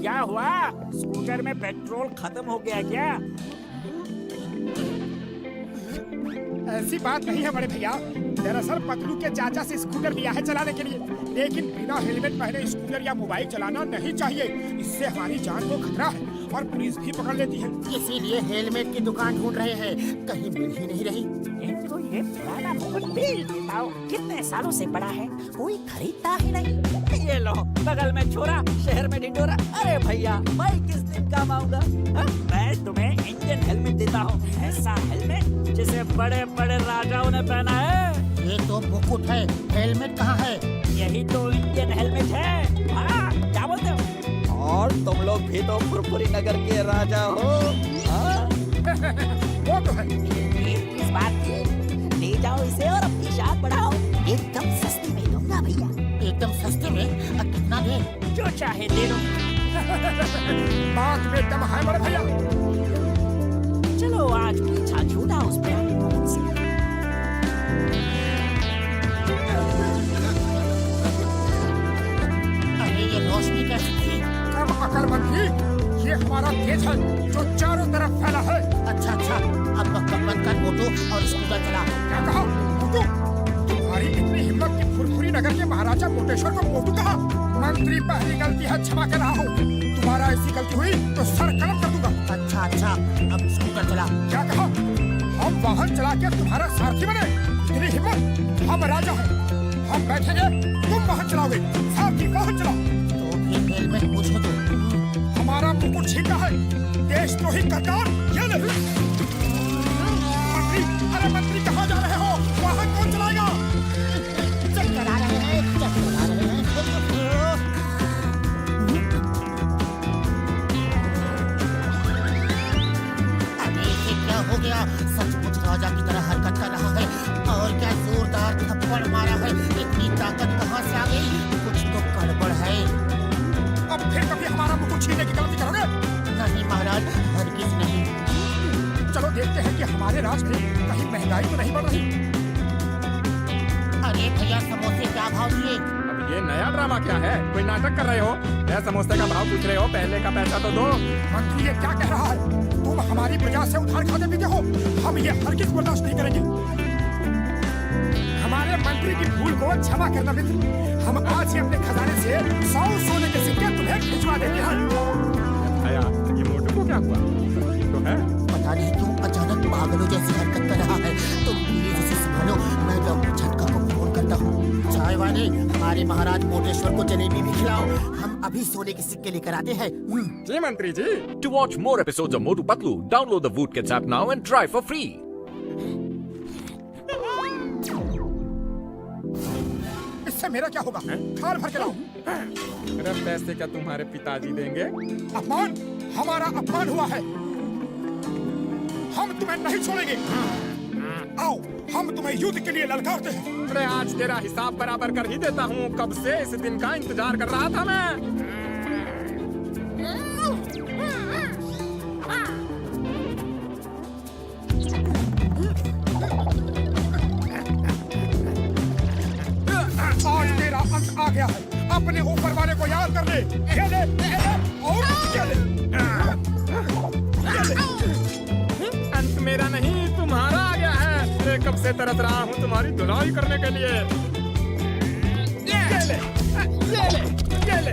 क्या हुआ? स्कूटर में पेट्रोल खत्म हो गया क्या? ऐसी बात नहीं है बड़े भैया। दरअसल पतलू के चाचा से स्कूटर लिया है चलाने के लिए, लेकिन बिना हेलमेट पहने स्कूटर या मोबाइल चलाना नहीं चाहिए। इससे हमारी जान को खतरा है और पुलिस भी पकड़ लेती है। इसीलिए हेलमेट की दुकान ढूंढ रहे हैं, कहीं मिल ही नहीं रही। इनको ये पुराना मुकुट बेच देता हूँ। कितने सालों से पड़ा है, कोई खरीदता ही नहीं। ये लो, बगल में छोरा, शहर में ढिंढोरा। अरे भैया, मैं किस दिन काम आऊंगा? मैं तुम्हें इंडियन हेलमेट देता हूँ, ऐसा हेलमेट जिसे बड़े बड़े राजाओं ने पहना है। ये तो मुकुट है, हेलमेट कहाँ है? यही तो इंडियन हेलमेट है। हाँ, क्या बोलते हो? और तुम लोग भी तो फुरफुरी नगर के राजा हो। हाँ? वो तो है। इस बात की ले जाओ इसे और अपनी शान बढ़ाओ। एकदम सस्ती में दूंगा भैया। एकदम सस्ते में? कितना दे? जो चाहे दे दो। बात में दम है बड़े भैया। चलो आज पीछा छूटा उस पे मुझसे। अरे ये रोशनी कैसी थी? कम अकलमंदी, ये हमारा तेज है जो चारों तरफ फैला है। अच्छा अच्छा, अब बंद कर मोटू और स्कूटर चला। क्या कहा मोटू? तुम्हारी इतनी हिम्मत कि फुरफुरी नगर के महाराजा मोटेश्वर को मोटू कहा? मंत्री, पहली गलती है, क्षमा कर रहा हूँ। तुम्हारा ऐसी गलती हुई तो सर कलम कर दूंगा। अच्छा अच्छा, अब स्कूटर चला। क्या कहा? हम वाहन चला के तुम्हारा सारथी बने? इतनी हिम्मत? हम राजा हैं, हम बैठेंगे, तुम वाहन चलाओगे। सारथी वाहन चलाओ। तो फिर हेलमेट मुझे दो। हमारा मुकुट छीनना है, देशद्रोही गद्दार। ये ले। मंत्री, अरे मंत्री कहाँ जा रहे हो? वाहन कौन चलाएगा? चल चला रहे हैं, चल चला रहे हैं। अरे ये क्या हो गया? सचमुच राजा की तरह हरकत कर रहा है। और क्या जोरदार थप्पड़ मारा है। इतनी ताकत कहाँ से आ गई? कुछ तो गड़बड़ है। अब फिर कभी हमारा मुकुट छीनने की गलती करोगे? नहीं महाराज, हरगिज नहीं। चलो देखते हैं कि हमारे राज में कहीं महंगाई तो नहीं बढ़ रही। अरे भैया, समोसे क्या भाव दिए? अब ये नया ड्रामा क्या है? कोई नाटक कर रहे हो? मैं समोसे का भाव पूछ रहे हो, पहले का पैसा तो दो। मंत्री ये क्या कह रहा है? तुम हमारी प्रजा से उधार खाते पीते हो। हम ये हरगिज बर्दाश्त नहीं करेंगे। हमारे मंत्री की भूल को क्षमा करना मित्र। हम आज ही अपने खजाने से 100 सोने के सिक्के तुम्हें भिजवा देते हैं। आया, ये मोटू को क्या हुआ? ठीक तो है? पता नहीं क्यों अचानक पागलों जैसी हरकत कर रहा है। तुम प्लीज इसे संभालो, मैं डॉक्टर झटका को फोन करता हूँ। चाय वाले, हमारे महाराज मोटेश्वर को जलेबी भी खिलाओ। हम अभी सोने के सिक्के लेकर आते हैं। जी मंत्री जी। To watch more episodes of Motu Patlu, download the Voot Kids app now and try for free. इससे मेरा क्या होगा? थाल भर के लाओ। मेरा पैसे क्या तुम्हारे पिताजी देंगे? अपमान, हमारा अपमान हुआ है। हम तुम्हें नहीं छोड़ेंगे। आओ, हम तुम्हें युद्ध के लिए ललकारते हैं। अरे आज तेरा हिसाब बराबर कर ही देता हूँ। कब से इस दिन का इंतजार कर रहा था मैं। आज तेरा अंत आ गया है। अपने ऊपर वाले को याद कर ले। ये ले, और ये ले। अंत मेरा नहीं, तुम्हारा आ गया है। मैं कब से तरस रहा हूँ तुम्हारी धुलाई करने के लिए। ये ले, ये ले, ये ले।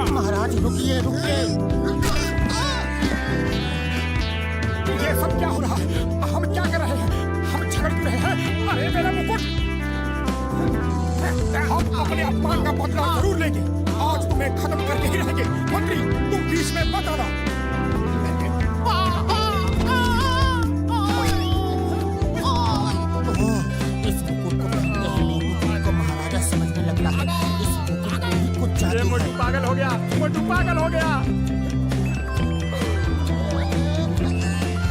महाराज रुकिए रुकिए। ये सब क्या हो रहा है? हम क्या कर रहे हैं? हम झगड़ क्यों रहे हैं? अरे मेरा मुकुट! हम अपने अपमान का बदला जरूर लेंगे। आज तुम्हें खत्म करके ही रहेंगे। मंत्री, तुम बीच में मत आना। इस मुकुट को पहनते ही मोटू को महाराजा समझने लगता है। इस मुकुट में ही कुछ ये जादू मोटू है। पागल हो गया, मोटू पागल हो गया।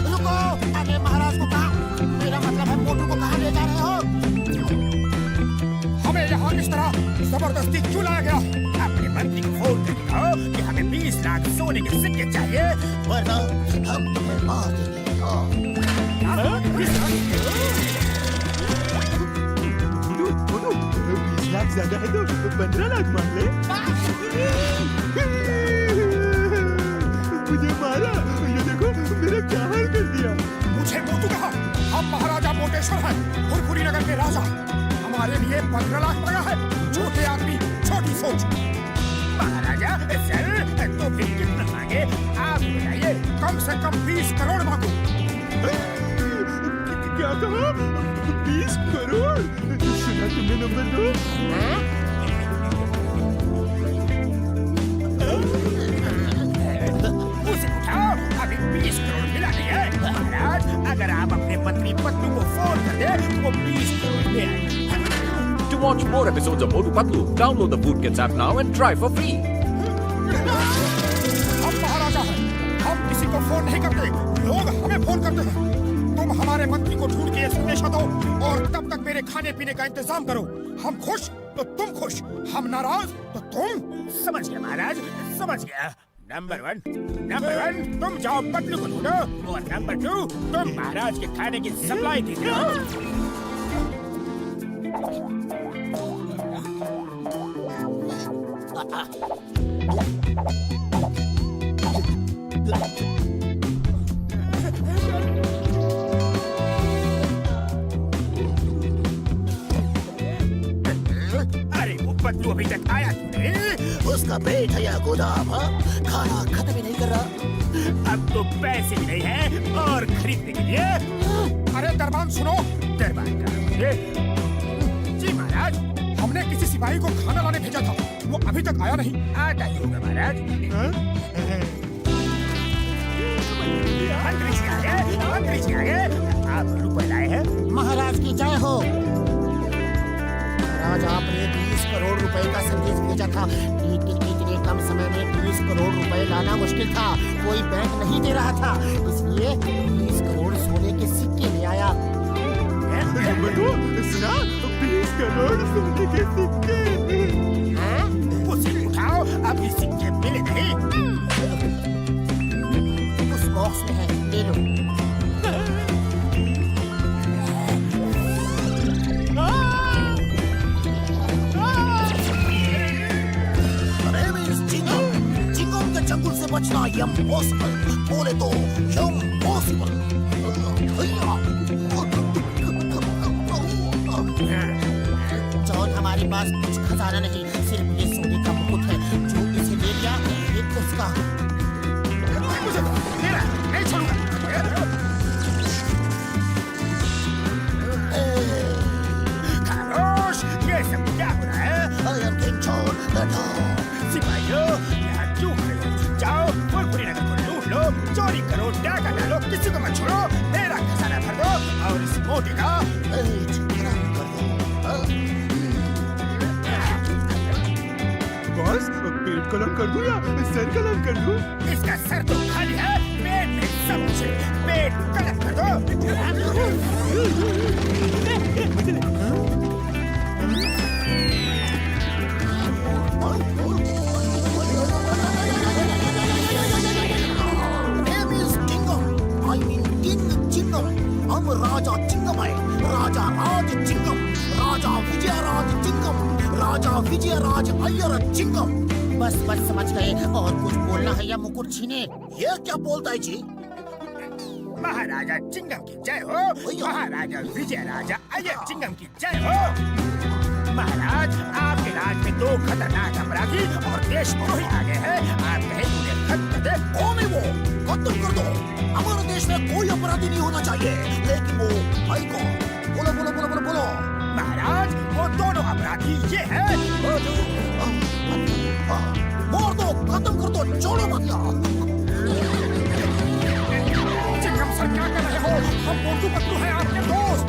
रुको, अरे महाराज को कहा, मेरा मतलब है मोटू को कहाँ ले जा रहे हो? हमें यहाँ इस तरह जबरदस्ती क्यों लाया गया? अपने मंत्री को फोन कर दिखाओ कि हमें 20 लाख सोने के सिक्के चाहिए, वरना हम तुम्हें मार देंगे। हाँ। 20 लाख ज्यादा है तो 15 लाख मांग ले। मुझे मारा, ये देखो मेरा क्या हाल कर दिया। मुझे मोटू कहा, हम महाराजा मोटेश्वर हैं, फुरफुरी नगर के राजा। हमारे लिए 15 लाख मांगा है। छोटे आदमी, छोटी सोच। महाराजा सर, तो फिर कितना मांगे आप बताइए। कम से कम 20 करोड़ मांगो। क्या कहा? 20 करोड़? सुना तुमने नंबर 2? उसे उठाओ, अभी 20 करोड़ मिला नहीं है। महाराज, अगर आप अपने पत्नी पत्नी को फोन कर दे, वो 20 करोड़ ले आए। To watch more episodes of Motu Patlu, download the Voot Kids app now and try for free. हम महाराजा हैं, हम किसी को फोन नहीं करते, लोग हमें फोन करते हैं। तुम हमारे मंत्री को ढूंढ के संदेशा दो और तब तक मेरे खाने पीने का इंतजाम करो। हम खुश तो तुम खुश, हम नाराज तो तुम। समझ गया महाराज, समझ गया। नंबर 1 तुम जाओ पतलू को ढूंढो, और नंबर 2 तुम महाराज के खाने की सप्लाई दे दो। अरे वो पतलू अभी तक आया क्यों नहीं? उसका पेट है या गोदाम, हाँ? खाना खत्म ही नहीं कर रहा। अब तो पैसे भी नहीं है और खरीदने के लिए। अरे दरबान सुनो, दरबान का जी महाराज, हमने किसी सिपाही को खाना लाने भेजा था, वो अभी तक आया नहीं। आता ही होगा महाराज। मंत्री जी आ गए, मंत्री जी आ गए। आप रुपए लाए हैं? महाराज की जय हो। महाराज, आपने 20 करोड़ रुपए का संदेश भेजा था, लेकिन इतने कम समय में 20 करोड़ रुपए लाना मुश्किल था। कोई बैंक नहीं दे रहा था, इसलिए 20 करोड़ सोने के सिक्के ले आया। नंबर 2 सुना? 20 करोड़ सोने के सिक्के। उसे उठाओ, अभी सिक्के मिले नहीं। उस बॉक्स में है, ले लो। चिंगम के जंगल से बचना इम्पॉसिबल, बोले तो इम्पॉसिबल। जॉन, हमारे पास कुछ खजाना नहीं, सिर्फ ये सोने का मुकुट है। जो इसे ले गया, ये उसका। मुझे मेरा नहीं छोड़ूंगा। खामोश, ये सब क्या हो रहा है? I am King John, the Dog। सिपाहियों, यहाँ क्यों खड़े हो? जाओ, फुरफुरी नगर को लूट लो, चोरी करो, डाका डालो, किसी को मत छोड़ो। मेरा खजाना भर दो और इस मोटे का बॉस, पेट कलम कर दूं या सर कलम कर दूं? इसका सर तो खाली है, पेट में सब कुछ है। पेट कलम कर दो। Name is Chingam. I mean King Chingam. हम राजा चिंगम है, राजा राज चिंगम, राजा विजयराज चिंगम, राजा विजयराज अय्यर चिंगम। बस बस समझ गए, और कुछ बोलना है या मुकुट छीने? ये क्या बोलता है जी? महाराजा चिंगम की जय हो, महाराजा विजयराजा अय्यर चिंगम की जय हो। महाराज, आपके राज में 2 खतरनाक अपराधी और देशद्रोही आ गए हैं। आप कहें उन्हें खत्म कर दे। कौन है वो? खत्म कर दो। हमारे देश में कोई अपराधी नहीं होना चाहिए, लेकिन वो है कौन? बोलो बोलो बोलो बोलो बोलो। महाराज, वो दोनों अपराधी ये हैं। मार दो, खत्म कर दो, छोड़ो मत यार। चिंगम सर, क्या कर रहे हो? हम मोटू पतलू हैं, आपके दोस्त।